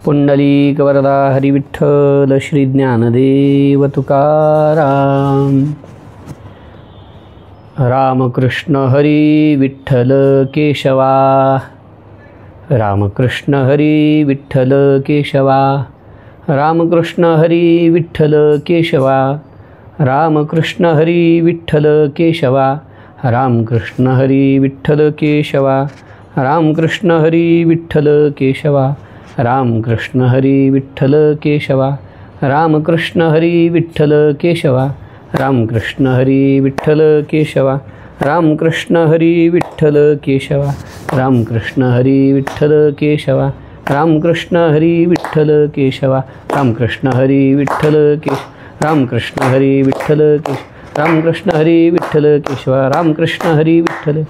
पुंडलिक वरदा हरी विठ्ठल श्री ज्ञानदेव तुकाराम। रामकृष्ण हरी विठ्ठल केशवा, रामकृष्ण हरी विठ्ठल केशवा, रामकृष्ण हरी विठ्ठल केशवा, रामकृष्ण हरी विठ्ठल केशवा, रामकृष्ण हरी विठ्ठल केशवा, रामकृष्ण हरी विठ्ठल केशवा, रामकृष्ण हरी विठ्ठल केशवा, रामकृष्ण हरी विठ्ठल केशवा, रामकृष्ण हरी विठ्ठल केशवा, रामकृष्ण हरी विठ्ठल केशवा, रामकृष्ण हरी विठ्ठल केशवा, रामकृष्ण हरी विठ्ठल केशवा, रामकृष्ण हरी विठ्ठल केश, रामकृष्ण हरी विठ्ठल केश, रामकृष्ण हरी विठ्ठल केशवा, रामकृष्ण हरी विठ्ठल,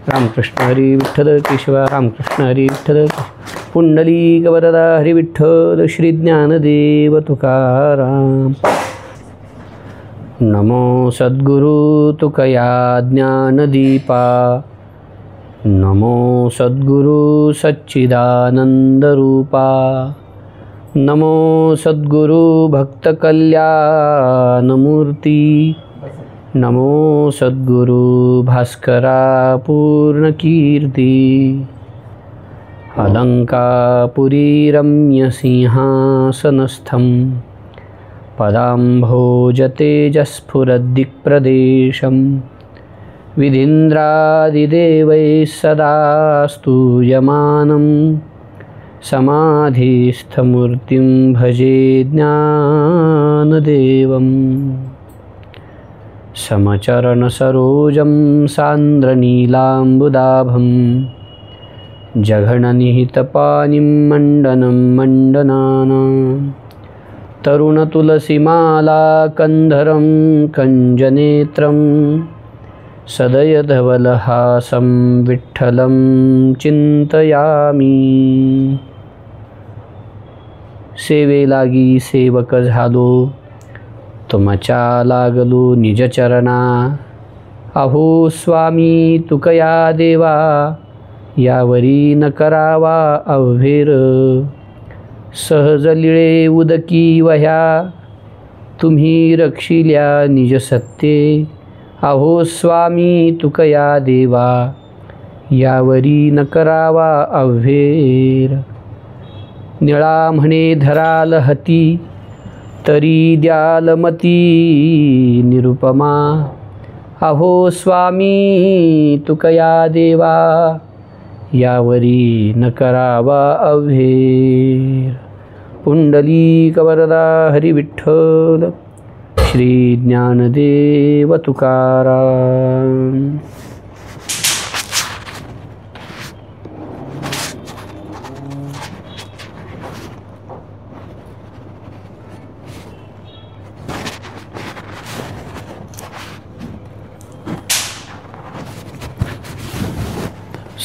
रामकृष्ण हरी विठ्ठल केशवा, रामकृष्ण हरी विठ्ठल। पुंडलिक वरदा हरी विठ्ठल श्री ज्ञानदेव तुकाराम। नमो सद्गुरु तुकया ज्ञानदीपा, नमो सद्गुरु सच्चिदानंदरूपा, नमो सद्गुरु भक्तकल्याणमूर्ती, नमो सद्गुरु भास्करा पूर्णकीर्ती, अलंकापुरी रम्यसिंहासनस्थं पदाम्भोजतेजस्फुरद्दिक्प्रदेशं, विधीन्द्रादिदेवैः सदा स्तूयमानं, समाधिस्थमूर्तिं भजे ज्ञानदेवम्। समचरणसरोजं सान्द्रनीलाम्बुदाभं, जघननिहितपानिं मण्डनं मण्डनानां, तरुणतुलसीमालाकन्धरं कञ्जनेत्रं, सदयधवलहासं विठ्ठलं चिंतयामि। सेवेलागी सेवक झालो, तुमच्या लागलो निजचरणा, अहो स्वामी तुकया देवा, यावरी न करावा अव्हेर, सहज लिळे उदकी वह्या, तुम्ही रक्षिल्या निज सत्ये, अहो स्वामी तुकया देवा, यावरी न करावा अव्हेर। निळा म्हणे धराल हती, तरी द्याल मती निरुपमा, अहो स्वामी तुकया देवा, यावरी न करावा अव्हेर। पुंडलिक वरदा हरी विठ्ठल श्री ज्ञानदेव तुकाराम।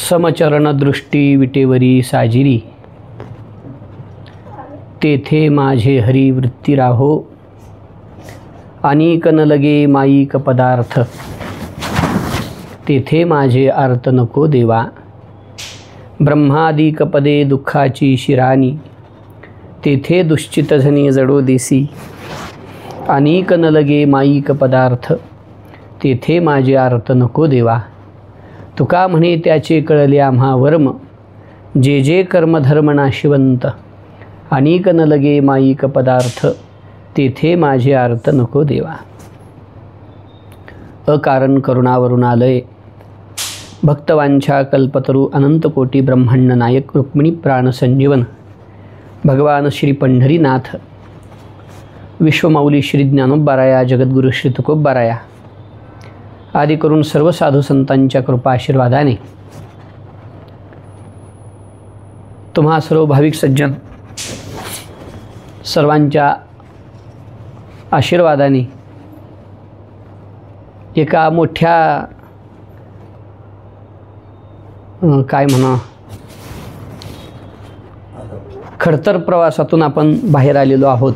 समचरण दृष्टी विटेवरी साजिरी, तेथे माझे हरी वृत्ती राहो, अनेक न लगे माईक पदार्थ, तेथे माझे आर्त नको देवा। ब्रह्मादिक पदे दुःखाची शिरानी, तेथे दुश्चितझनी जडो देसी, अनेक न लगे माईक पदार्थ, तेथे माझे आर्त नको देवा। तुका म्हणे त्याचे कळले आम्हा वर्म, जे जे कर्मधर्म नाशिवंत, अनेक न लगे माईक पदार्थ, तेथे माझे आर्त नको देवा। अकारण करुणावरून आलय, भक्तवांछा कल्पतरू अनंतकोटी ब्रह्मांड नायक रुक्मिणी प्राण संजीवन भगवान श्री पंढरीनाथ, विश्वमाऊली श्री ज्ञानोबाराया, जगद्गुरु श्री तुकोबाराया आदी करून सर्व साधू संतांच्या कृपा आशीर्वादाने तुम्हा सर्व भाविक सज्जन सर्वांच्या आशीर्वादाने एका मोठ्या काय म्हणा खडतर प्रवासातून आपण बाहेर आलेलो आहोत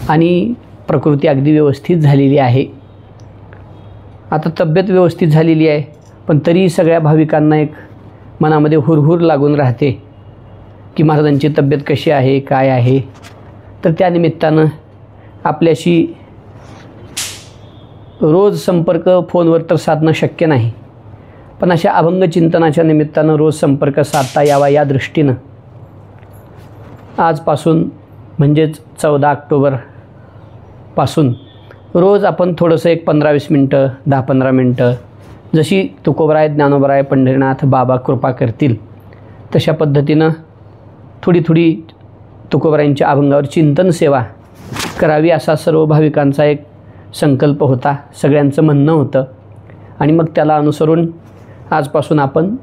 आणि प्रकृती अगदी व्यवस्थित झालेली आहे। आता तब्येत व्यवस्थित झालेली आहे, पण तरी सगळ्या भाविकांना एक मनामध्ये हुरहुर लागून राहते की महाराजांची तब्येत कशी आहे, काय आहे. तर त्या निमित्तानं आपल्याशी रोज संपर्क फोनवर तर साधणं शक्य नाही, पण अशा अभंग चिंतनाच्या निमित्तानं रोज संपर्क साधता यावा या दृष्टीनं आजपासून म्हणजेच 14 ऑक्टोबरपासून रोज आपण थोडंसं एक 15-20 मिनटं, 10-15 मिनटं, जशी तुकोबराय, ज्ञानोबराय, पंढरीनाथ बाबा कृपा करतील तशा पद्धतीनं थोडी थोडी तुकोबरायांच्या अभंगावर चिंतन सेवा करावी असा सर्व भाविकांचा एक संकल्प होता, सगळ्यांचं म्हणणं होतं. आणि मग त्याला अनुसरून आजपासून आपण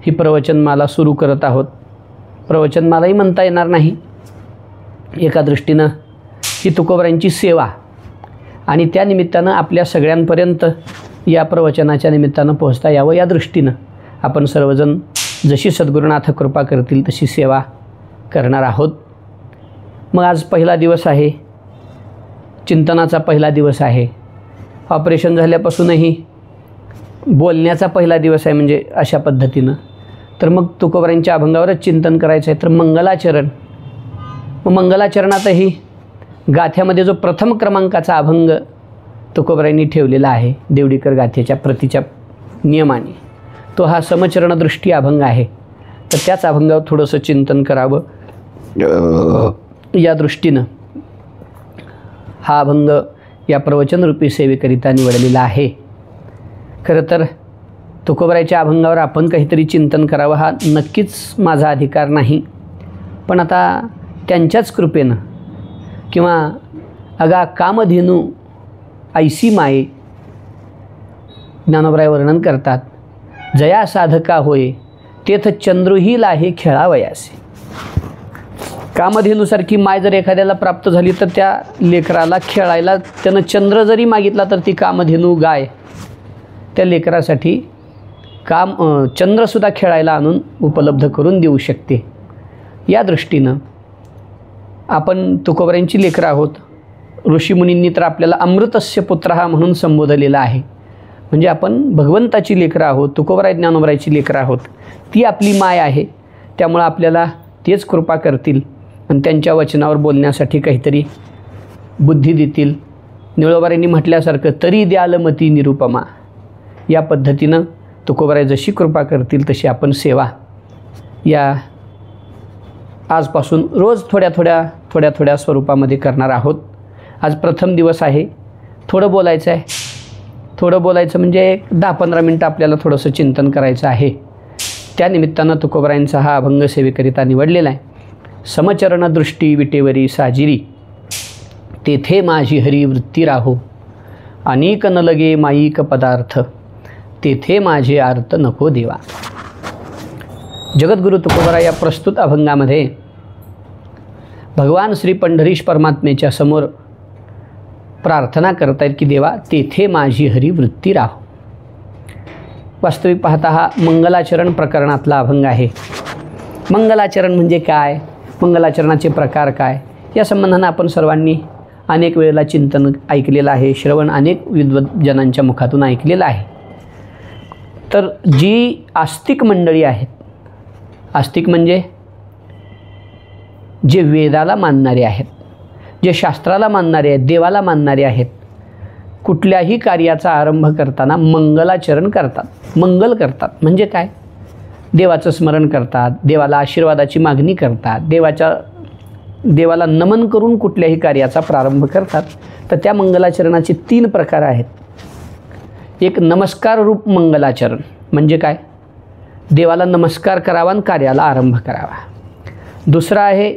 ही प्रवचनमाला सुरू करत आहोत. प्रवचनमालाही म्हणता येणार नाही, एका दृष्टीनं ही तुकोबरायांची सेवा आणि त्या निमित्तानं आपल्या सगळ्यांपर्यंत या प्रवचनाच्या निमित्तानं पोहोचता यावं या दृष्टीनं आपण सर्वजण जशी सद्गुरुनाथ कृपा करतील तशी सेवा करणार आहोत. मग आज पहिला दिवस आहे, चिंतनाचा पहिला दिवस आहे. ऑपरेशन झाल्यापासूनही बोलण्याचा पहिला दिवस आहे, म्हणजे अशा पद्धतीनं. तर मग तुकोबरायांच्या अभंगावरच चिंतन करायचं आहे. तर मंगलाचरण, मग मंगलाचरणातही गाथ्यामध्ये जो प्रथम क्रमांकाचा अभंग तुकोबरायांनी ठेवलेला आहे देवडीकर गाथेच्या प्रतीच्या नियमाने, तो हा समचरणदृष्टी अभंग आहे. तर त्याच अभंगावर थोडंसं चिंतन करावं या दृष्टीनं हा अभंग या प्रवचनरूपी सेवेकरिता निवडलेला आहे. खरं तर तुकोबरायाच्या अभंगावर आपण काहीतरी चिंतन करावं हा नक्कीच माझा अधिकार नाही, पण आता त्यांच्याच कृपेनं किंवा अगा कामधेनू ऐसी माये, ज्ञानोबराय वर्णन करतात, जया साधका होय तेथ चंद्रुही लाहे खेळावयासे. कामधेनूसारखी माय जर एखाद्याला प्राप्त झाली तर त्या लेकराला खेळायला त्यानं चंद्र जरी मागितला तर ती कामधेनू गाय त्या लेकरासाठी चंद्रसुद्धा खेळायला आणून उपलब्ध करून देऊ शकते. या दृष्टीनं आपण तुकोबरायांची लेकरं आहोत. ऋषीमुनींनी तर आपल्याला अमृतस्य पुत्रहा म्हणून संबोधलेलं आहे, म्हणजे आपण भगवंताची लेकरं आहोत, तुकोबराय ज्ञानोबरायची लेकरं आहोत. ती आपली माय आहे, त्यामुळं आपल्याला तेच कृपा करतील आणि त्यांच्या वचनावर बोलण्यासाठी काहीतरी बुद्धी देतील. निळोबारायांनी म्हटल्यासारखं तरी द्याल मती निरुपमा, या पद्धतीनं तुकोबराय जशी कृपा करतील तशी आपण सेवा या आजपासून रोज थोड्या थोड्या स्वरूपामध्ये करणार आहोत. आज प्रथम दिवस आहे, थोडं बोलायचं आहे. थोडं बोलायचं म्हणजे 10-15 मिनटं आपल्याला थोडंसं चिंतन करायचं आहे. त्या निमित्तानं तुकोबरायांचा हा अभंग सेवेकरिता निवडलेला आहे. समचरण दृष्टी विटेवरी साजिरी, तेथे माझी हरी वृत्ती राहो, अनेक न लगे माईक पदार्थ, तेथे माझे अर्थ नको देवा. जगद्गुरु तुकोबराय या प्रस्तुत अभंगामध्ये भगवान श्री पंढरीश परमात्मेच्या समोर प्रार्थना करतायत की देवा तेथे माझी हरी वृत्ती राहो. वास्तविक पाहता हा मंगलाचरण प्रकरणातला अभंग आहे. मंगलाचरण म्हणजे काय, मंगलाचरणाचे प्रकार काय, या संबंधानं आपण सर्वांनी अनेक वेळेला चिंतन ऐकलेलं आहे, श्रवण अनेक विद्वज्जनांच्या मुखातून ऐकलेलं आहे. तर जी आस्तिक मंडळी आहेत, आस्तिक म्हणजे जे वेदाला मानणारे आहेत, जे शास्त्राला मानणारे आहेत, देवाला मानणारे आहेत, कुठल्याही कार्याचा आरंभ करताना मंगलाचरण करतात. मंगल करतात म्हणजे काय, देवाचं स्मरण करतात, देवाला आशीर्वादाची मागणी करतात, देवाला नमन करून कुठल्याही कार्याचा प्रारंभ करतात. तर त्या मंगलाचरणाचे 3 प्रकार आहेत. एक नमस्कार रूप मंगलाचरण म्हणजे काय, देवाला नमस्कार करावा आणि कार्याला आरंभ करावा. दुसरा आहे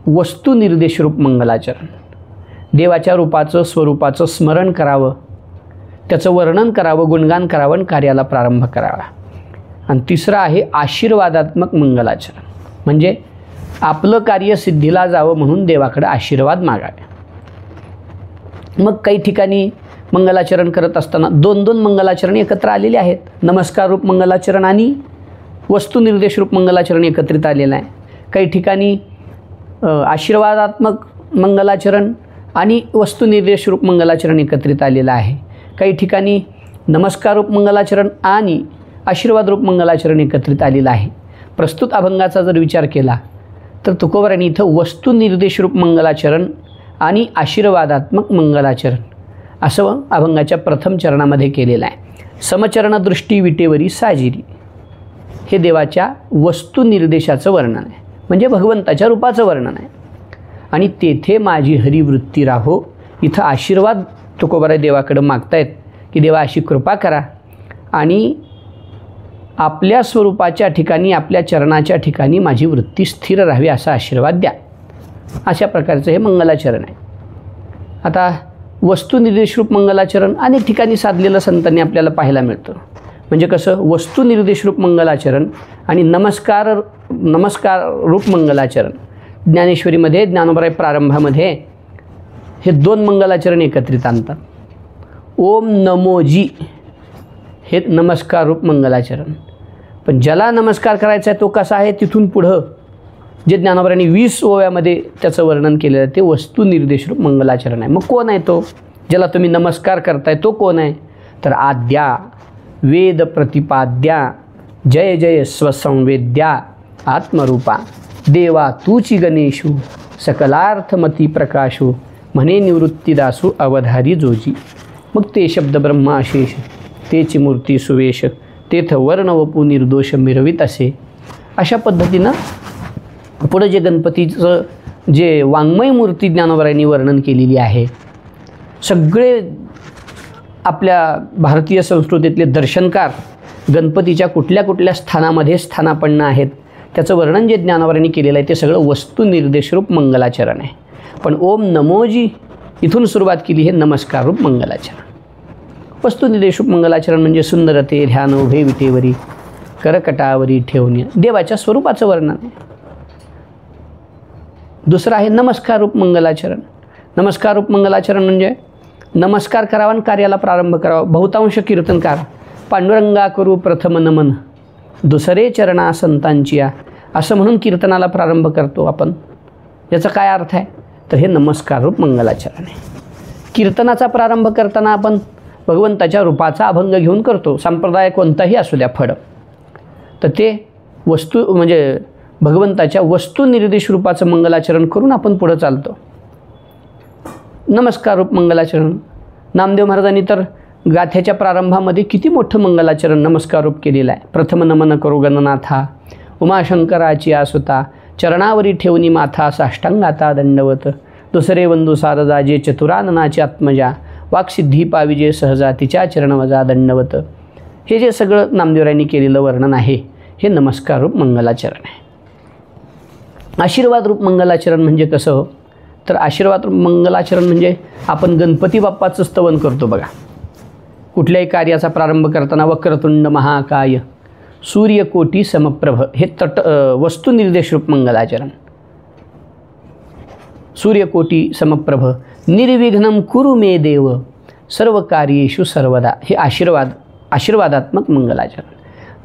वस्तुनिर्देश रूप मंगलाचरण, देवाच्या रूपाचं स्वरूपाचं स्मरण करावं, त्याचं वर्णन करावं, गुणगान करावं आणि कार्याला प्रारंभ करावा. आणि तिसरं आहे आशीर्वादात्मक मंगलाचरण म्हणजे आपलं कार्य सिद्धीला जावं म्हणून देवाकडे आशीर्वाद मागावे. मग काही ठिकाणी मंगलाचरण करत असताना 2-2 मंगलाचरण एकत्र आलेले आहेत. नमस्कार रूप मंगलाचरण आणि वस्तुनिर्देश रूप मंगलाचरण एकत्रित आलेलं आहे. काही ठिकाणी आशीर्वादात्मक मंगलाचरण आणि वस्तुनिर्देश रूप मंगलाचरण एकत्रित आलेलं आहे. काही ठिकाणी नमस्कार रूप मंगलाचरण आणि आशीर्वाद रूप मंगलाचरण एकत्रित आलेलं आहे. प्रस्तुत अभंगाचा जर विचार केला तर तुकोबारांनी इथं वस्तुनिर्देश रूप मंगलाचरण आणि आशीर्वादात्मक मंगलाचरण असं अभंगाच्या प्रथम चरणामध्ये केलेलं आहे. समचरणदृष्टी विटेवरी साजिरी हे देवाच्या वस्तुनिर्देशाचं वर्णन आहे, म्हणजे भगवंताच्या रूपाचं वर्णन आहे. आणि तेथे माझी हरिवृत्ती राहो, इथं आशीर्वाद तुकोबाराय देवाकडं मागतायत की देवा अशी कृपा करा आणि आपल्या स्वरूपाच्या ठिकाणी आपल्या चरणाच्या ठिकाणी माझी वृत्ती स्थिर राहावी असा आशीर्वाद द्या. अशा प्रकारचं हे मंगलाचरण आहे. आता वस्तुनिर्देशरूप मंगलाचरण अनेक ठिकाणी साधलेलं संतांनी आपल्याला पाहायला मिळतं. म्हणजे कसं, वस्तुनिर्देशरूप मंगलाचरण आणि नमस्कार रूप मंगलाचरण ज्ञानेश्वरीमध्ये ज्ञानोबराय प्रारंभामध्ये हे दोन मंगलाचरण एकत्रित आणतात. ओम नमोजी हे नमस्कार रूप मंगलाचरण. पण ज्याला नमस्कार करायचा आहे तो कसा आहे, तिथून पुढं जे ज्ञानोबरायांनी 20 ओव्यामध्ये त्याचं वर्णन केलेलं आहे ते वस्तुनिर्देशरूप मंगलाचरण आहे. मग कोण आहे तो, ज्याला तुम्ही नमस्कार करताय तो कोण आहे, तर आद्या वेद प्रतिपाद्या जय जय स्वसंवेद्या आत्मरूपा देवा तूची गणेशू सकलार्थमती प्रकाशू म्हणे निवृत्तीदासू अवधारी जोजी. मग ते शब्द ब्रह्माशेष तेची मूर्ती सुवेश तेथ वर्ण वपू निर्दोष मिरवित असे. अशा पद्धतीनं पुढं जे गणपतीचं जे वाङ्मय मूर्ती ज्ञानोबरायांनी वर्णन केलेली आहे, सगळे आपल्या भारतीय संस्कृतीतले दर्शनकार गणपतीच्या कुठल्या कुठल्या स्थानामध्ये स्थानापन्न आहेत त्याचं वर्णन जे ज्ञानोबरायांनी केलेलं आहे ते सगळं वस्तुनिर्देशरूप मंगलाचरण आहे. पण ओम नमोजी इथून सुरुवात केली हे नमस्कार रूप मंगलाचरण. वस्तुनिर्देशरूप मंगलाचरण म्हणजे सुंदरते ध्यान उभे विटेवरी करकटावरी ठेवणे देवाच्या स्वरूपाचं वर्णन आहे. दुसरं आहे नमस्कार रूप मंगलाचरण. नमस्कार रूप मंगलाचरण म्हणजे नमस्कार करावा आणि कार्याला प्रारंभ करावा. बहुतांश कीर्तनकार पांडुरंगा करू प्रथम नमन दुसरे चरणा संतांची असं म्हणून कीर्तनाला प्रारंभ करतो आपण. याचा काय अर्थ आहे, तर हे नमस्कार रूप मंगलाचरण आहे. कीर्तनाचा प्रारंभ करताना आपण भगवंताच्या रूपाचा अभंग घेऊन करतो, संप्रदाय कोणताही असू द्या फड, तर ते वस्तू म्हणजे भगवंताच्या वस्तुनिर्देश रूपाचं मंगलाचरण करून आपण पुढं चालतो. नमस्कार रूप मंगलाचरण नामदेव महाराजांनी तर गाथ्याच्या प्रारंभामध्ये किती मोठं मंगलाचरण नमस्कार रूप केलेलं आहे. प्रथम नमन करू गणनाथा उमाशंकराची आसुता चरणावरी ठेवणी माथा साष्टांगाता दंडवत दुसरे वंदू सारदा जे चतुराननाची आत्मजा वाक्सिद्धी पाविजे सहजा तिच्या चरणवजा दंडवत. हे जे सगळं नामदेवरायांनी केलेलं वर्णन आहे हे नमस्कार रूप मंगलाचरण आहे. आशीर्वाद रूप मंगलाचरण म्हणजे कसं, तर आशीर्वाद रूप मंगलाचरण म्हणजे आपण गणपती बाप्पाचं स्तवन करतो बघा. कुठल्याही कार्याचा प्रारंभ करताना वक्रतुंड महाकाय सूर्यकोटी समप्रभ हे वस्तुनिर्देश रूप मंगलाचरण. सूर्यकोटी समप्रभ निर्विघ्नं कुरु मे देव सर्व कार्येषु सर्वदा हे आशीर्वादात्मक मंगलाचरण.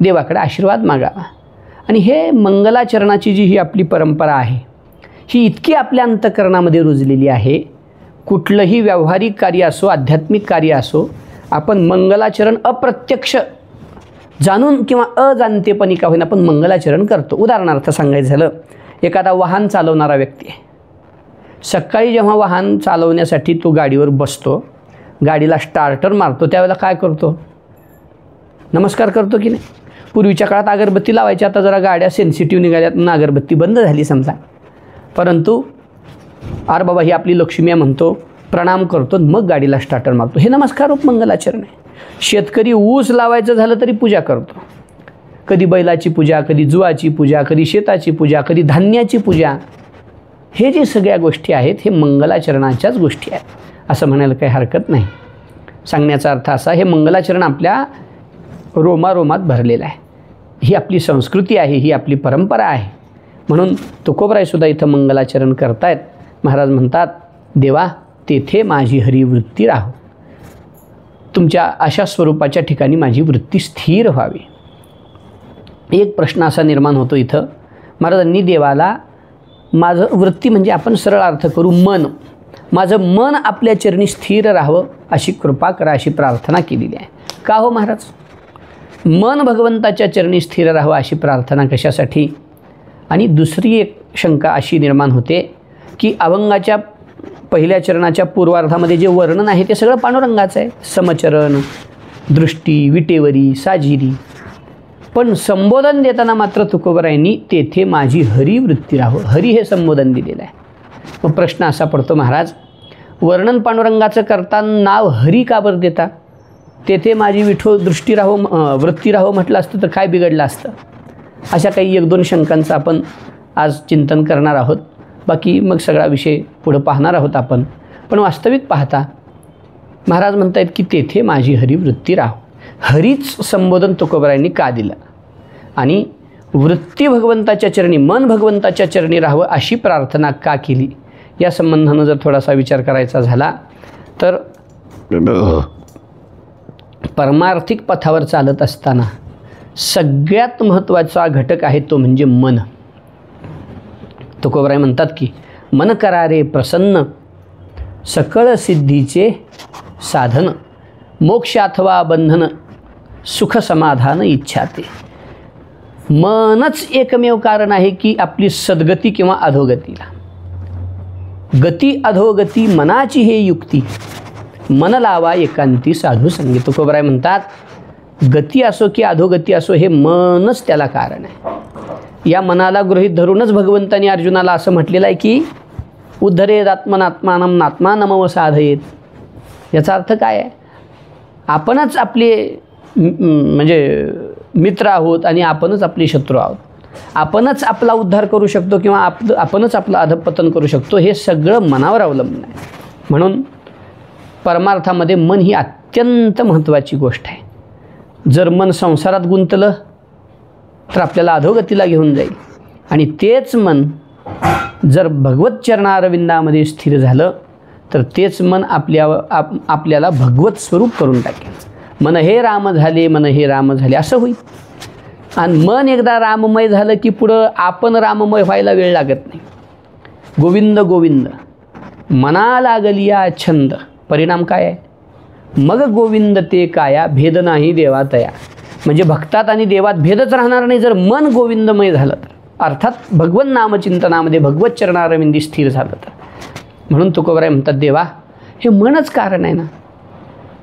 देवाकडे आशीर्वाद मागावा. आणि हे मंगलाचरणाची जी ही आपली परंपरा आहे ही इतकी आपल्या अंतःकरणामध्ये रुजलेली आहे. कुठलंही व्यावहारिक कार्य असो आध्यात्मिक कार्य असो आपण मंगलाचरण अप्रत्यक्ष जाणून किंवा अजाणतेपणी का होईना आपण मंगलाचरण करतो. उदाहरणार्थ सांगायचं झालं, एखादा वाहन चालवणारा व्यक्ती आहे, सकाळी जेव्हा वाहन चालवण्यासाठी तो गाडीवर बसतो, गाडीला स्टार्टर मारतो, त्यावेळेला काय करतो, नमस्कार करतो की नाही. पूर्वीच्या काळात अगरबत्ती लावायची, आता जरा गाड्या सेन्सिटिव्ह निघाल्यात म्हणून अगरबत्ती बंद झाली समजा. परंतु अरे बाबा ही आपली लक्ष्मी आहे म्हणतो, प्रणाम करतो, मग गाडीला स्टार्टर मारतो. हे नमस्कार रूप मंगलाचरण आहे. शेतकरी ऊस लावायचं झालं तरी पूजा करतो. कधी बैलाची पूजा, कधी जुवाची पूजा, कधी शेताची पूजा, कधी धान्याची पूजा. हे जे सगळ्या गोष्टी आहेत हे मंगलाचरणाच्याच गोष्टी आहेत असं म्हणायला काही हरकत नाही. सांगण्याचा अर्थ असा, हे मंगलाचरण आपल्या रोमारोमात भरलेलं आहे. ही आपली संस्कृती आहे, ही आपली परंपरा आहे. म्हणून तुकोबरायसुद्धा इथं मंगलाचरण करतायत. महाराज म्हणतात, देवा तेथे माझी हरिवृत्ती राहो, तुमच्या अशा स्वरूपाच्या ठिकाणी माझी वृत्ती स्थिर व्हावी. एक प्रश्न असा निर्माण होतो इथं, महाराजांनी देवाला माझं वृत्ती म्हणजे आपण सरळ अर्थ करू मन, माझं मन आपल्या चरणी स्थिर राहावं अशी कृपा करा अशी प्रार्थना केलेली आहे. का हो महाराज, मन भगवंताच्या चरणी स्थिर राहावं अशी प्रार्थना कशासाठी? आणि दुसरी एक शंका अशी निर्माण होते की अभंगाच्या पहिल्या चरणाच्या पूर्वार्धामध्ये जे वर्णन आहे ते सगळं पांडुरंगाचं आहे, समचरण, दृष्टी, विटेवरी, साजिरी. पण संबोधन देताना मात्र तुकोबरायांनी तेथे माझी हरिवृत्ती राहो, हरी हे संबोधन दिलेलं आहे. मग प्रश्न असा पडतो, महाराज वर्णन पांडुरंगाचं करताना नाव हरी का बरं देता? तेथे माझी विठो दृष्टी राहो वृत्ती राहो म्हटलं असतं तर काय बिघडलं असतं? अशा काही 1-2 शंकांचं आपण आज चिंतन करणार आहोत. बाकी मग सगळा विषय पुढं पाहणार आहोत आपण. पण वास्तविक पाहता महाराज म्हणतायत की तेथे माझी हरिवृत्ती राहो. हरीच संबोधन तुकोबरायांनी का दिलं आणि वृत्ती भगवंताच्या चरणी, मन भगवंताच्या चरणी राहावं अशी प्रार्थना का केली? या संबंधानं जर थोडासा विचार करायचा झाला तर परमार्थिक पथावर चालत असताना सगळ्यात महत्त्वाचा घटक आहे तो म्हणजे मन. तुकोबराय म्हणतात की मन करारे प्रसन्न, सकळ सिद्धीचे साधन, मोक्ष अथवा बंधन, सुख समाधान इच्छा ते. मनच एकमेव कारण आहे की आपली सद्गती किंवा अधोगतीला. गती अधोगती मनाची हे युक्ती, मन लावा एकांती साधू संगी. तुकोबराय म्हणतात गती असो की अधोगती असो हे मनच त्याला कारण आहे. या मनाला गृहीत धरूनच भगवंतांनी अर्जुनाला असं म्हटलेलं आहे की उद्धरेद आत्मनात्मानम नात्मानमव साधयेत. याचा अर्थ काय आहे? आपणच आपले म्हणजे मित्र आहोत आणि आपणच आपले शत्रू आहोत. आपणच आपला उद्धार करू शकतो किंवा आपणच आपलं अधःपतन करू शकतो. हे सगळं मनावर अवलंबून आहे. म्हणून परमार्थामध्ये मन ही अत्यंत महत्त्वाची गोष्ट आहे. जर मन संसारात गुंतलं तर आपल्याला अधोगतीला घेऊन जाईल आणि तेच मन जर भगवत चरणारविंदामध्ये स्थिर झालं तर तेच मन आपल्याला भगवत स्वरूप करून टाकेल. मन हे राम झाले, मन हे राम झाले असं होईल. आणि मन एकदा राममय झालं की पुढं आपण राममय व्हायला वेळ लागत नाही. गोविंद गोविंद मना लागलिया छंद, परिणाम काय आहे? मग गोविंद ते काया, भेद नाही देवातया. म्हणजे भक्तात आणि देवात भेदच राहणार नाही जर मन गोविंदमय झालं तर, अर्थात भगवत नामचिंतनामध्ये भगवत चरणारविंदी स्थिर झालं तर. म्हणून तुकोबराय म्हणतात देवा हे मनच कारण आहे ना,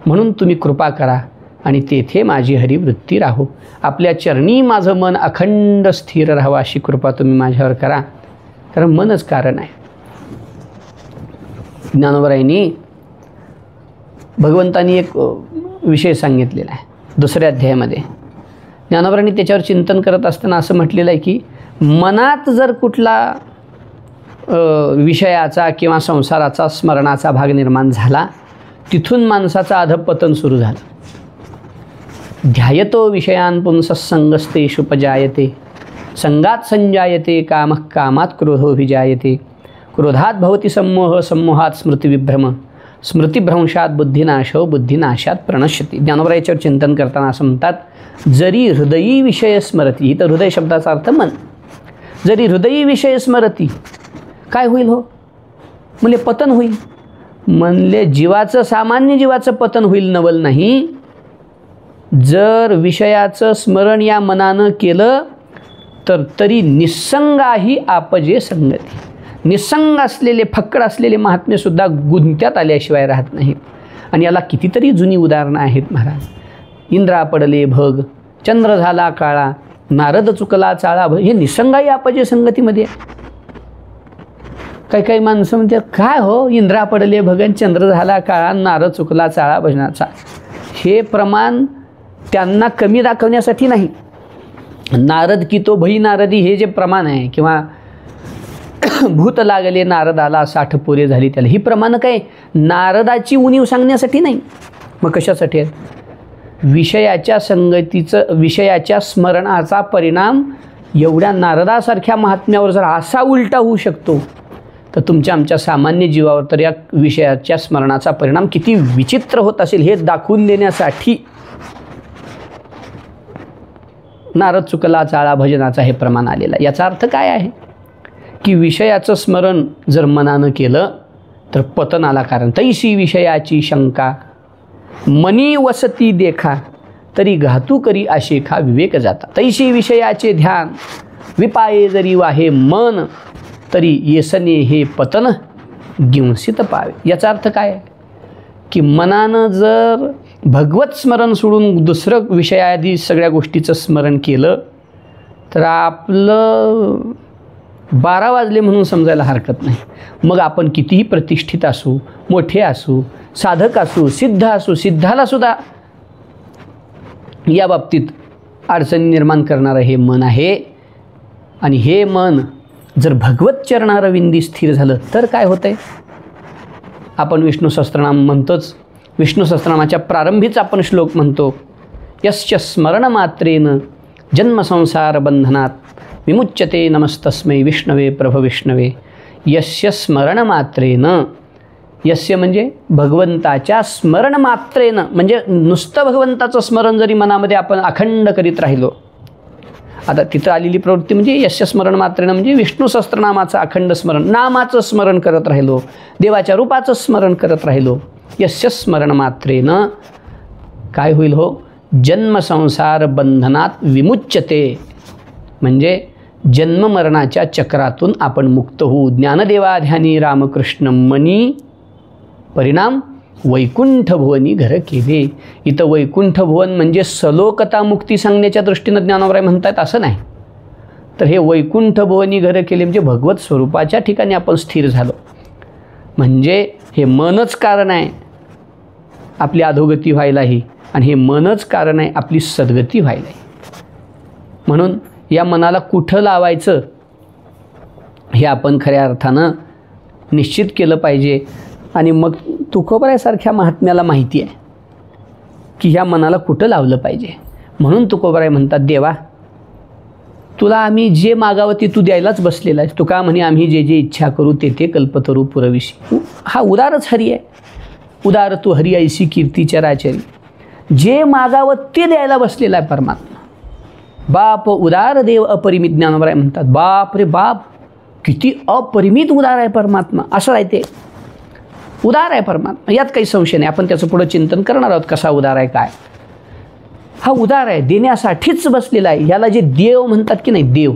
म्हणून तुम्ही कृपा करा आणि तेथे माझी हरिवृत्ती राहो. आपल्या चरणी माझं मन अखंड स्थिर राहावं अशी कृपा तुम्ही माझ्यावर करा, कारण मनच कारण आहे. ज्ञानोबरायांनी भगवंतांनी एक विषय सांगितलेला आहे 2ऱ्या अध्यायामध्ये. ज्ञानोबरायांनी त्याच्यावर चिंतन करत असताना असं म्हटलेलं आहे की मनात जर कुठला विषयाचा किंवा संसाराचा स्मरणाचा भाग निर्माण झाला तिथून माणसाचं अधःपतन सुरू झालं. ध्यायतो विषयान् पुंसस्संगस्तेषुपजायते, संगात संजायते कामः कामात क्रोधोऽभिजायते, क्रोधात भवति सम्मोह, सम्मोहात स्मृतिविभ्रम, स्मृतिभ्रंशात बुद्धिनाशो, बुद्धिनाशात प्रणश्यती. ज्ञानोबराय याच्यावर चिंतन करताना असं म्हणतात जरी हृदयी विषय स्मरती, इथं हृदय शब्दाचा अर्थ मन, जरी हृदयी विषय स्मरती काय होईल हो? म्हणजे पतन होईल. म्हणले जीवाचं, सामान्य जीवाचं पतन होईल नवल नाही. जर विषयाचं स्मरण या मनानं केलं तर तरी निस्संगाही आपजे संगती. निस्संग असलेले, फक्कड असलेले महात्मेसुद्धा गुंत्यात आल्याशिवाय राहत नाहीत. आणि याला कितीतरी जुनी उदाहरणं आहेत महाराज. इंद्रा पडले भग, चंद्र झाला काळा, नारद चुकला चाळा भग, हे निसंगाही आपजे संगतीमध्ये. काही काही माणसं म्हणतात काय हो इंद्रा पडले भगन, चंद्र झाला काळा, नारद चुकला चाळा भजनाचा. हे प्रमाण त्यांना कमी दाखवण्यासाठी नाही. नारद की तो भई नारदी हे जे प्रमाण आहे किंवा भूत लागले नारदाला 60 पोरे झाली त्याला, ही प्रमाण काय नारदाची उणीव सांगण्यासाठी नाही. मग कशासाठी आहे? विषयाच्या संगतीचं, विषयाच्या स्मरणाचा परिणाम एवढ्या नारदासारख्या महात्म्यावर जर असा उलटा होऊ शकतो तर तुमच्या आमच्या सामान्य जीवावर तर या विषयाच्या स्मरणाचा परिणाम किती विचित्र होत असेल हे दाखवून देण्यासाठी नारद चुकला चाळा भजनाचा हे प्रमाण आलेलं आहे. याचा अर्थ काय आहे की विषयाचं स्मरण जर मनानं केलं तर पतनाला कारण. तैशी विषयाची शंका मनी वसती देखा, तरी घातू करी आशेखा विवेक जाता. तैशी विषयाचे ध्यान विपाये जरी वाहे मन, तरी येसने हे पतन गिंसित पावे. याचा अर्थ काय की मनानं जर भगवत स्मरण सोडून दुसरं विषयादी सगळ्या गोष्टीचं स्मरण केलं तर आपलं 12 वाजले म्हणून समजायला हरकत नाही. मग आपण कितीही प्रतिष्ठित असू, मोठे असू, साधक असू, सिद्ध असू, सिद्धाला सुद्धा या बाबतीत अडचणी निर्माण करणारं हे मन आहे. आणि हे मन जर भगवत चरणारविंदी स्थिर झालं तर काय होतंय. आपण विष्णू सहस्त्रनाम म्हणतोच. विष्णू सहस्त्रनामाच्या प्रारंभीच आपण श्लोक म्हणतो, यस्य स्मरण मात्रेन जन्मसंसार बंधनात विमुच्यते नमस्तस्मै विष्णवे प्रभ विष्णवे. यस्य स्मरण मात्रेन, यस्य म्हणजे भगवंताच्या स्मरण मात्रेनं, म्हणजे नुसतं भगवंताचं स्मरण जरी मनामध्ये आपण अखंड करीत राहिलो. आता तिथं आलेली प्रवृत्ती म्हणजे यस्य स्मरण मात्रेनं म्हणजे विष्णू सहस्त्रनामाचं अखंड स्मरण, नामाचं स्मरण करत राहिलो, देवाच्या रूपाचं स्मरण करत राहिलो. यस्य स्मरण मात्रेनं काय होईल हो, जन्मसंसार बंधनात विमुच्यते, म्हणजे जन्ममरणाच्या चक्रातून आपण मुक्त होऊ. ज्ञानदेवाध्यानी रामकृष्ण मनी परिणाम वैकुंठ भुवनी घर केले. इथं वैकुंठ भुवन म्हणजे सलोकता मुक्ती सांगण्याच्या दृष्टीनं ज्ञानोबराय म्हणतात असं नाही. तर हे वैकुंठ भुवनी घर केले म्हणजे भगवत स्वरूपाच्या ठिकाणी आपण स्थिर झालो. म्हणजे हे मनच कारण आहे आपली अधोगती व्हायलाही, आणि हे मनच कारण आहे आपली सद्गती व्हायलाही. म्हणून या मनाला कुठं लावायचं हे आपण खऱ्या अर्थानं निश्चित केलं पाहिजे. आणि मग तुकोबरायसारख्या महात्म्याला माहिती आहे की ह्या मनाला कुठं लावलं पाहिजे. म्हणून तुकोबराय म्हणतात, देवा तुला आम्ही जे मागावं ते तू द्यायलाच बसलेला आहेस. तुका म्हणे आम्ही जे जे इच्छा करू ते ते कल्पतरू पुरविशी. हा उदारच हरी आहे. उदार तू हरी ऐशी कीर्ती चराचरी. जे मागावं ते द्यायला बसलेला आहे परमात्मा. बाप उदार देव अपरिमित. ज्ञानोबराय म्हणतात, बाप रे बाप किती अपरिमित उदार आहे परमात्मा. असं आहे ते, उदार आहे परमात्मा, यात काही संशय नाही. आपण त्याचं पुढं चिंतन करणार आहोत कसा उदार आहे काय. हा उदार आहे, देण्यासाठीच बसलेला आहे. ह्याला जे देव म्हणतात की नाही देव,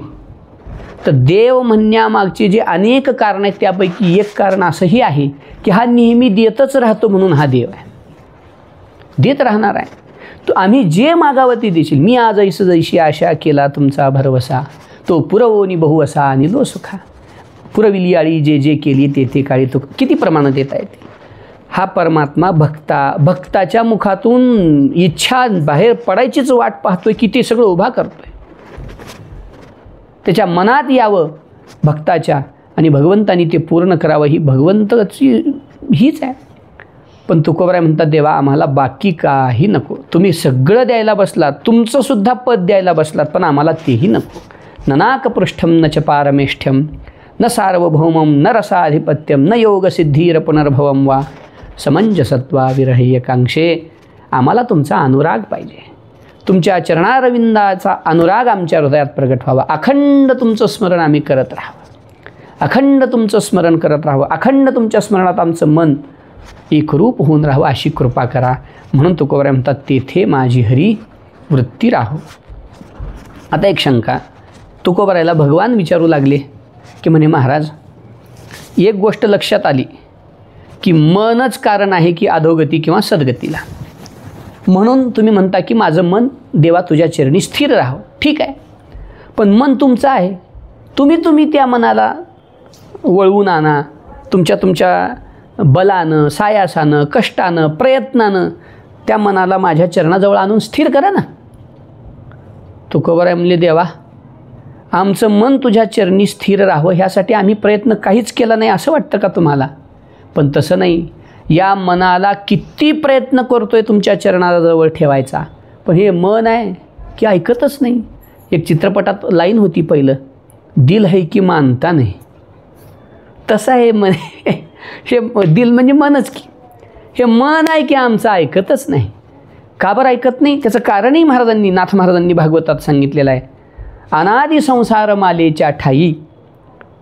तर देव म्हणण्यामागचे जे अनेक कारण आहेत त्यापैकी एक कारण असंही आहे की हा नेहमी देतच राहतो म्हणून हा देव आहे, देत राहणार आहे. तो आम्ही जे मागावं ते देशील. मी आज ऐस जैशी आशा केला तुमचा भरवसा, तो पुरवोनी बहु असा आणिलो सुखा. पुरविली आळी जे जे केली ते ते काळी. तो किती प्रमाणात देता येते. हा परमात्मा भक्ताच्या मुखातून इच्छा बाहेर पडायचीच वाट पाहतोय की ते सगळं उभा करतोय. त्याच्या मनात यावं भक्ताच्या, आणि भगवंतानी ते पूर्ण करावं ही भगवंताची हीच आहे. पण तुकोबराय म्हणतात, देवा आम्हाला बाकी काही नको. तुम्ही सगळं द्यायला बसलात, तुमचंसुद्धा पद द्यायला बसलात, पण आम्हाला तेही नको. न नाकपृष्ठम न च पारमेष्ठ्यम न सार्वभौमम न रसाधिपत्यम न योगसिद्धीर पुनर्भवम वा समंजसत्वा विरहयकांक्षे. आम्हाला तुमचा अनुराग पाहिजे. तुमच्या चरणारविंदाचा अनुराग आमच्या हृदयात प्रगट व्हावा. अखंड तुमचं स्मरण आम्ही करत राहावं, अखंड तुमचं स्मरण करत राहावं, अखंड तुमच्या स्मरणात आमचं मन एकरूप होऊन राहावं अशी कृपा करा. म्हणून तुकोबराय म्हणतात, तेथे माझी हरी वृत्ती राहो. आता एक शंका, तुकोबरायला भगवान विचारू लागले की म्हणे महाराज एक गोष्ट लक्षात आली की मनच कारण आहे की अधोगती किंवा सद्गतीला. म्हणून तुम्ही म्हणता की माझं मन देवा तुझ्या चरणी स्थिर राहावं. ठीक आहे, पण मन तुमचं आहे. तुम्ही त्या मनाला वळवून आणा. तुमच्या बलानं, सायासानं, कष्टानं, प्रयत्नानं त्या मनाला माझ्या चरणाजवळ आणून स्थिर करा ना. तुकोबराय म्हणले, देवा आमचं मन तुझ्या चरणी स्थिर राहावं ह्यासाठी आम्ही प्रयत्न काहीच केला नाही असं वाटतं का तुम्हाला? पण तसं नाही. या मनाला किती प्रयत्न करतोय तुमच्या चरणाजवळ ठेवायचा, पण हे मन आहे की ऐकतच नाही. एक चित्रपटात लाईन होती पहिलं, दिल है की मानता नाही. तसं आहे मन. हे दिल म्हणजे मनच की, हे मन आहे की आमचं ऐकतच नाही. का बरं ऐकत नाही? त्याचं कारणही नाथ महाराजांनी भागवतात सांगितलेलं आहे. अनादि संसार मालेच्या ठाई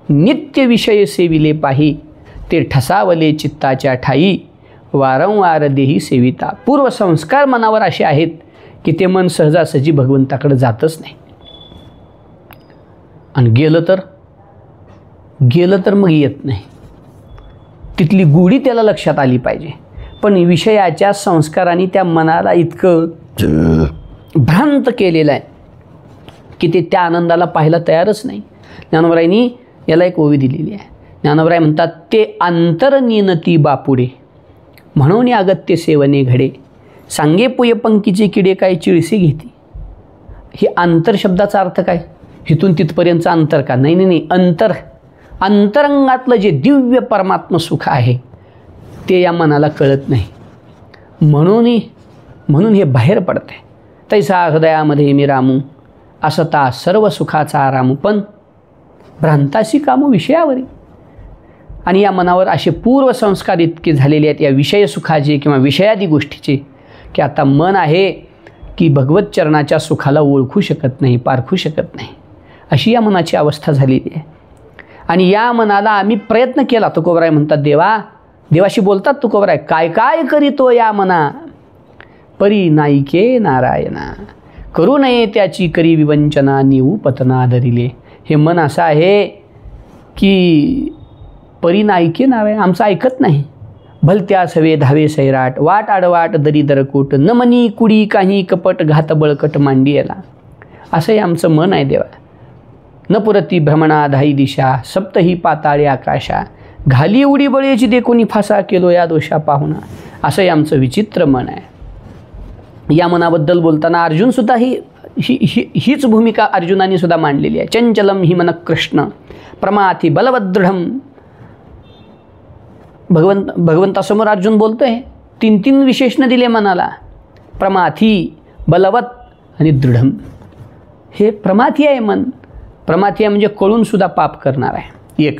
नित्य विषय सेविले पाही, ते ठसावले चित्ताच्या ठाई वारंवार देही सेविता. पूर्वसंस्कार मनावर असे आहेत की ते मन सहजासहजी भगवंताकडे जातच नाही. आणि गेलं तर मग येत नाही. तिथली गोडी त्याला लक्षात आली पाहिजे. पण विषयाच्या संस्काराने त्या मनाला इतकं भ्रांत केलेलं आहे की ते त्या आनंदाला पाहायला तयारच नाही. ज्ञानोबरायांनी याला एक ओवी दिलेली आहे. ज्ञानोबराय म्हणतात, ते अंतरनियनती बापुडे म्हणून अगत्य सेवने घडे, सांगे पुय पंकीचे किडे काय चिळसे घेती. हे अंतर शब्दाचा अर्थ काय? इथून तिथपर्यंतचं अंतर का? नाही. अंतरंगातलं जे दिव्य परमात्म सुख आहे ते या मनाला कळत नाही. म्हणून हे बाहेर पडते. तैसा हृदयामध्ये मी रामू असता सर्व सुखाचा आरामू, पण भ्रांताशी कामू विषयावरी. आणि या मनावर असे पूर्वसंस्कार इतके झालेले आहेत या विषय सुखाचे किंवा विषयादी गोष्टीचे की आता मन आहे की भगवत चरणाच्या सुखाला ओळखू शकत नाही, पारखू शकत नाही. अशी या मनाची अवस्था झालेली आहे. आणि या मनाला आम्ही प्रयत्न केला. तुकोबराय म्हणतात, देवाशी बोलतात तुकोबराय, काय काय करीतो या मना परी नाईके नारायणा, करू नये त्याची करी विवंचना, नीऊ पतना धरिले. हे मन असं आहे की परी नाईके नारायण, आमचं ऐकत नाही. भलत्या सवे धावे सैराट, वाट आडवाट दरी दरकूट, न मनी कुडी काही कपट, घात बळकट मांडी याला. असंही आमचं मन आहे देवा. न पुरती भ्रमणा धाई दिशा, सप्तही पाताळे आकाशा, घाली उडी बळेची दे कोणी फासा, केलो या दोषा पाहुणा. असंही आमचं विचित्र मन आहे. या मनाबद्दल बोलताना अर्जुनसुद्धा हीच भूमिका अर्जुनाने सुद्धा मांडलेली आहे. चंचलम हि मन कृष्ण प्रमाथी बलवदृढम. भगवंतासमोर अर्जुन बोलतोय. 3 विशेषणं दिले मनाला, प्रमाथी, बलवत आणि दृढम. हे प्रमाथी आहे मन. प्रमाथी आहे म्हणजे कळूनसुद्धा पाप करणार आहे एक.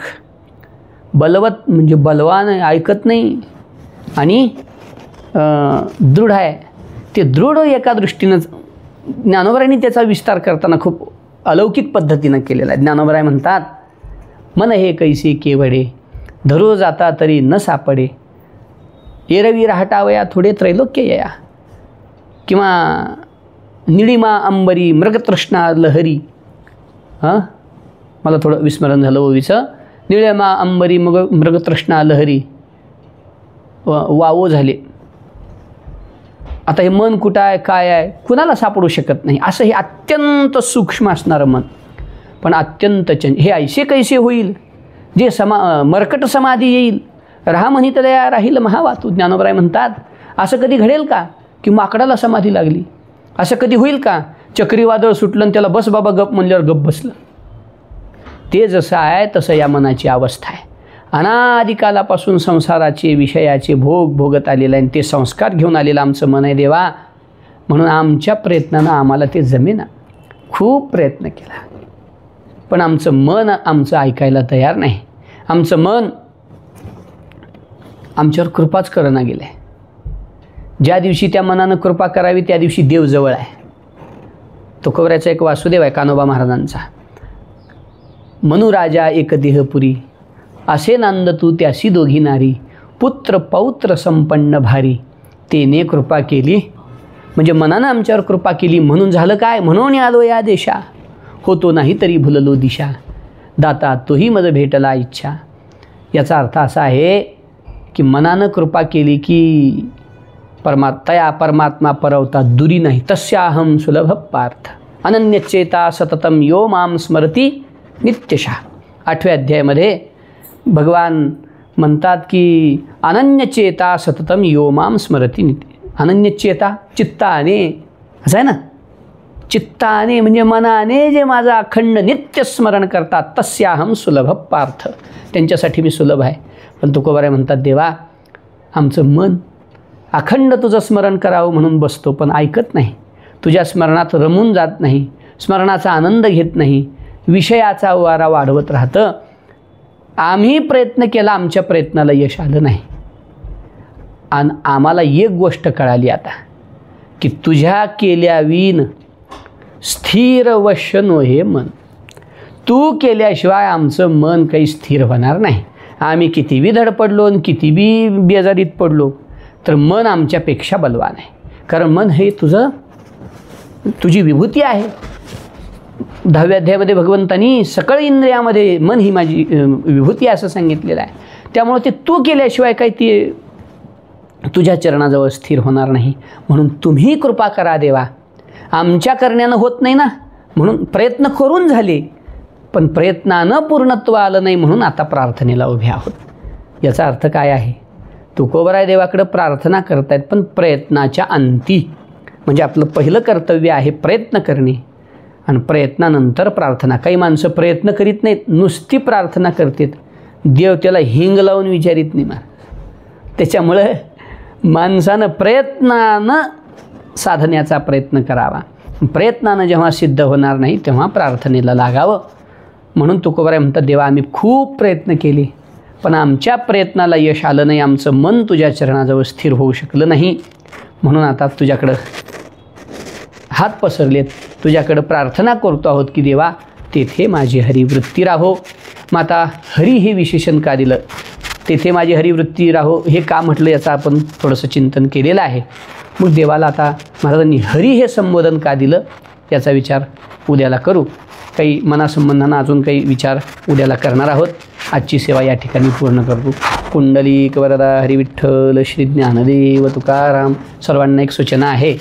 बलवत म्हणजे बलवान ऐकत नाही. आणि दृढ आहे. ते दृढ एका दृष्टीनं ज्ञानोबरायांनी त्याचा विस्तार करताना खूप अलौकिक पद्धतीनं केलेला आहे. ज्ञानोबराय म्हणतात, मन हे कैसे केवडे, धरू जाता तरी न सापडे, एरवी राहटावया थोडे त्रैलोक्य या. किंवा निळिमा अंबरी मृगतृष्णा लहरी. मला थोडं विस्मरण झालं ओवीचं. निळिमा अंबरी मृगतृष्णा लहरी वावो झाले. आता हे मन कुठं आहे, काय आहे, कुणाला सापडू शकत नाही. असं हे अत्यंत सूक्ष्म असणारं मन, पण अत्यंत हे ऐसे कैसे होईल जे मरकट समाधी येईल, रामहितदया राहील महावातू. ज्ञानोबराय म्हणतात, असं कधी घडेल का की माकडाला समाधी लागली? असं कधी होईल का चक्रीवादळ सुटलं आणि त्याला बस बाबा गप म्हणल्यावर गप बसलं? ते जसं आहे तसं या मनाची अवस्था आहे. अनादिकालापासून संसाराचे विषयाचे भोग भोगत आलेलं आहे. ते संस्कार घेऊन आलेलं आमचं मन आहे देवा. म्हणून आमच्या प्रयत्नानं आम्हाला ते जमेना. खूप प्रयत्न केला, पण आमचं मन आमचं ऐकायला तयार नाही. आमचं मन आमच्यावर कृपाच करणा गेलं आहे. ज्या दिवशी त्या मनानं कृपा करावी त्या दिवशी देव जवळ आहे. तुकोबराचा एक वासुदेव आहे कान्होबा महाराजांचा. मनुराजा एक देहपुरी, असे नांद तू त्यासी दोघी नारी, पुत्र पौत्र संपन्न भारी, तेने कृपा केली. म्हणजे मनानं आमच्यावर कृपा केली म्हणून झालं काय? म्हणून आलो या देशा, होतो नाही तरी भुललो दिशा, दाता तोही मज भेटला इच्छा. याचा अर्थ असा आहे की मनानं कृपा केली की तया परमात्मा परवता दुरी नाही. तस्याहम सुलभ पार्थ, अनन्यचेता सततम यो माम स्मरती नित्यशः. 8व्या अध्यायामध्ये भगवान म्हणतात की अनन्यचेता सततम यो माम स्मरती नित्य. अनन्यचेता चित्ताने, असं आहे ना, चित्ताने म्हणजे मनाने जे माझं अखंड नित्य स्मरण करतात, तस्याहम सुलभ पार्थ, त्यांच्यासाठी मी सुलभ आहे. पण तुकोबराय म्हणतात, देवा आमचं मन अखंड तुझं स्मरण करावं म्हणून बसतो, पण ऐकत नाही. तुझ्या स्मरणात रमून जात नाही, स्मरणाचा आनंद घेत नाही, विषयाचा वारा वाढवत राहतं. आम्ही प्रयत्न केला, आमच्या प्रयत्नाला यश आलं नाही. आणि आम्हाला एक गोष्ट कळाली आता की तुझ्या केल्याविन स्थिर वश्य नो हे मन. तू केल्याशिवाय आमचं मन काही स्थिर होणार नाही. आम्ही किती बी धडपडलो आणि किती बी बेजारीत पडलो तर मन आमच्यापेक्षा बलवान आहे. कारण मन हे तुझं तुझी विभूती आहे. 10व्या अध्यायामध्ये भगवंतांनी सकळ इंद्रियामध्ये मन ही माझी विभूती असं सांगितलेलं आहे. त्यामुळे ते तू केल्याशिवाय काही ते तुझ्या चरणाजवळ स्थिर होणार नाही. म्हणून तुम्ही कृपा करा देवा. आमच्या करण्यानं होत नाही ना, म्हणून प्रयत्न करून झाले, पण प्रयत्नानं पूर्णत्व आलं नाही, म्हणून आता प्रार्थनेला उभे आहोत. याचा अर्थ काय आहे? तुकोबराय देवाकडे प्रार्थना करतायत, पण प्रयत्नाच्या अंती, म्हणजे आपलं पहिलं कर्तव्य आहे प्रयत्न करणे आणि प्रयत्नानंतर प्रार्थना. काही माणसं प्रयत्न करीत नाहीत, नुसती प्रार्थना करतात. देव त्याला हिंग लावून विचारित नाही. त्याच्यामुळं माणसानं प्रयत्नानं साधण्याचा प्रयत्न करावा. प्रयत्नानं जेव्हा सिद्ध होणार नाही तेव्हा प्रार्थनेला लागावं. म्हणून तुकोबराय म्हणतात, देवा आम्ही खूप प्रयत्न केले, पण आमच्या प्रयत्नाला यश आलं नाही, आमचं मन तुझ्या चरणाजवळ स्थिर होऊ शकलं नाही. म्हणून आता तुझ्याकडं हात पसरलेत, तुझ्याकडं प्रार्थना करतो आहोत की देवा तेथे माझी हरिवृत्ती राहो. मग आता हरी हे विशेषण का दिलं, तेथे माझी हरिवृत्ती राहो हे का म्हटलं, याचं आपण थोडंसं चिंतन केलेलं आहे. मग देवाला आता महाराजांनी हरी हे संबोधन का दिलं याचा विचार उद्याला करू. काही मनासंबंधानं अजून काही विचार उद्याला करणार आहोत. आजची सेवा या ठिकाणी पूर्ण करतो. पुंडलिक वरदा हरिविठ्ठल श्री ज्ञानदेव तुकाराम. सर्वांना एक सूचना आहे,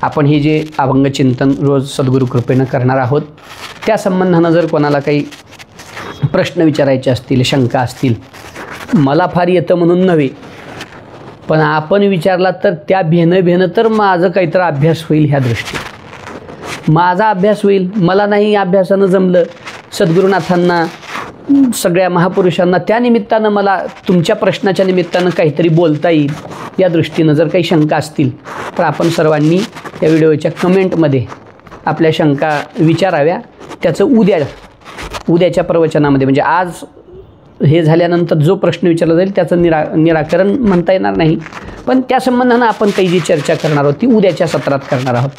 आपण हे जे अभंग चिंतन रोज सद्गुरू कृपेनं करणार आहोत, त्या संबंधानं जर कोणाला काही प्रश्न विचारायचे असतील, शंका असतील, मला फार येतं म्हणून नव्हे, पण आपण विचारला तर त्या भेनं तर माझं काहीतरी अभ्यास होईल, ह्या दृष्टीने माझा अभ्यास होईल. मला नाही अभ्यासानं जमलं, सद्गुरुनाथांना सगळ्या महापुरुषांना त्या निमित्तानं मला तुमच्या प्रश्नाच्या निमित्तानं काहीतरी बोलता येईल, या दृष्टीनं जर काही शंका असतील तर आपण सर्वांनी या व्हिडिओच्या कमेंटमध्ये आपल्या शंका विचाराव्या. त्याचं उद्याच्या प्रवचनामध्ये, म्हणजे आज हे झाल्यानंतर जो प्रश्न विचारला जाईल त्याचं निराकरण म्हणता येणार नाही, पण त्या संबंधानं आपण काही जी चर्चा करणार आहोत ती उद्याच्या सत्रात करणार आहोत.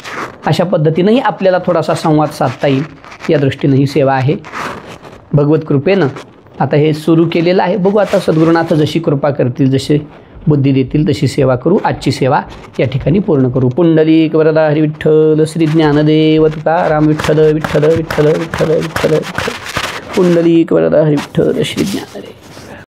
अशा पद्धतीनंही आपल्याला थोडासा संवाद साधता येईल, या दृष्टीनं ही सेवा आहे. भगवत कृपेनं आता हे सुरू केलेलं आहे. बघू आता सद्गुरुनाथ जशी कृपा करतील, जशी बुद्धी देतील तशी सेवा करू. आजची सेवा या ठिकाणी पूर्ण करू. पुंडलिक वरदा हरिविठ्ठल श्री ज्ञानदेव तुकाराम. विठ्ठल विठ्ठल विठ्ठल विठ्ठल विठ्ठल विठ्ठल. पुंडलिक वरदा हरिविठ्ठल श्री ज्ञानदेव.